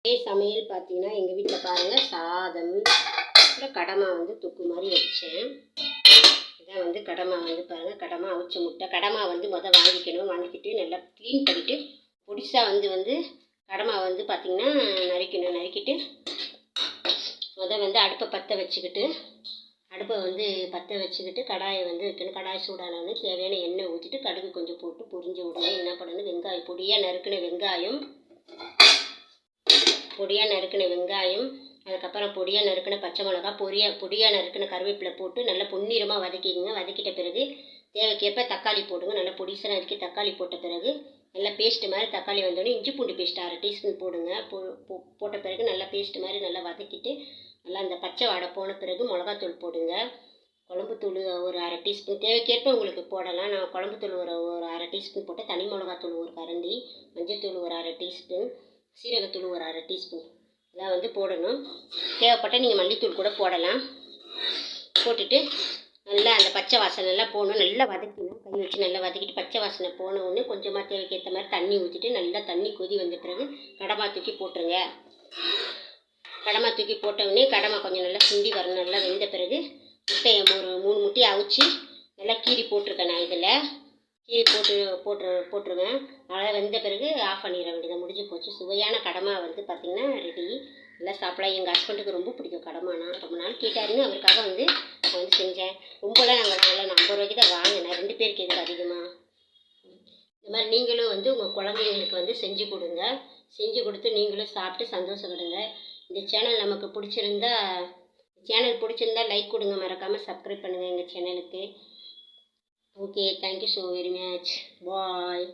இதே சமையல் பார்த்தீங்கன்னா எங்கள் வீட்டில் பாருங்கள் சாதம் அப்புறம் கடமா வந்து தொக்கு மாதிரி வச்சேன். இதான் வந்து கடமா வந்து பாருங்கள், கடமா அவிச்ச முட்டை. கடமா வந்து வாங்கிக்கிட்டு நல்லா க்ளீன் பண்ணிவிட்டு பொடிசாக வந்து கடமா வந்து பார்த்திங்கன்னா நறுக்கிட்டு வந்து அடுப்பை பற்ற வச்சுக்கிட்டு கடாயை வந்து வைக்கணும். கடாய் சூடானது தேவையான எண்ணெய் ஊற்றிட்டு கடுகு கொஞ்சம் போட்டு பொரிஞ்ச உடனே என்ன பண்ணணும், வெங்காயம் பொடியாக நறுக்கின வெங்காயம் அதுக்கப்புறம் பொடியாக நறுக்கின பச்சை மிளகா பொடியாக நறுக்கின கருவேப்பிலை போட்டு நல்லா பொன்னிறமாக வதக்கிடுங்க. வதக்கிட்ட பிறகு தேவைக்கேற்ப தக்காளி போடுங்க. நல்லா பொடிசாக நறுக்கி தக்காளி போட்ட பிறகு நல்லா பேஸ்ட்டு மாதிரி தக்காளி வந்தோடனே இஞ்சி பூண்டு பேஸ்ட் 1/2 டீஸ்பூன் போடுங்க. போட்ட பிறகு நல்லா பேஸ்ட்டு மாதிரி நல்லா வதக்கிட்டு நல்லா அந்த பச்சை வாடை போன பிறகு மிளகாத்தூள் போடுங்க. குழம்புத்தூள் ஒரு 1/2 டீஸ்பூன் தேவைக்கேற்ப உங்களுக்கு போடலாம். நான் குழம்புத்தூள் ஒரு 1/2 டீஸ்பூன் போட்டு, தனி மிளகாத்தூள் ஒரு கரண்டி, மஞ்சத்தூள் ஒரு 1/2 டீஸ்பூன், சீரகத்தூள் ஒரு 1/2 டீஸ்பூன் இதெல்லாம் வந்து போடணும். தேவைப்பட்டால் நீங்கள் மல்லித்தூள் கூட போடலாம். போட்டுட்டு நல்லா அந்த பச்சை வாசனை எல்லாம் போகணும். நல்லா வதக்கணும். கை வச்சு நல்லா வதக்கிட்டு பச்சை வாசனை போன உடனே கொஞ்சமாக தேவைக்கேற்ற மாதிரி தண்ணி ஊற்றிட்டு நல்லா தண்ணி கொதி வந்த பிறகு கடமா தூக்கி போட்டுருங்க. கடமா தூக்கி போட்டவுடனே கடமா கொஞ்சம் நல்லா சுண்டி வரணும். நல்லா வெந்த பிறகு முட்டையை ஒரு 3 முட்டையை அவிச்சு நல்லா கீரி போட்டிருக்கேன். நான் இதில் கீரி போட்டுருவேன். நல்லா வெந்த பிறகு ஆஃப் பண்ணிட வேண்டியது, முடிஞ்சு போச்சு. சுவையான கடமா வந்து பார்த்திங்கன்னா ரெடி. நல்லா சாப்பிடலாம். எங்கள் ஹஸ்பண்டுக்கு ரொம்ப பிடிக்கும் கடமானா. ரொம்ப நாள் கேட்டாருன்னு அவருக்காக வந்து நான் வந்து செஞ்சேன். ரொம்பலாம் நாங்கள் வாங்கலை, நான் 50 ரூபாய்க்கு தான் வாங்கினேன். 2 பேருக்கு எதுக்கு அதிகமாக. இந்த மாதிரி நீங்களும் வந்து உங்கள் குழந்தைங்களுக்கு வந்து செஞ்சு கொடுங்க. செஞ்சு கொடுத்து நீங்களும் சாப்பிட்டு சந்தோஷப்படுங்க. இந்த சேனல் நமக்கு பிடிச்சிருந்தா லைக் கொடுங்க. மறக்காமல் சப்ஸ்கிரைப் பண்ணுங்கள் எங்கள் சேனலுக்கு. Okay, thank you so very much. பாய்.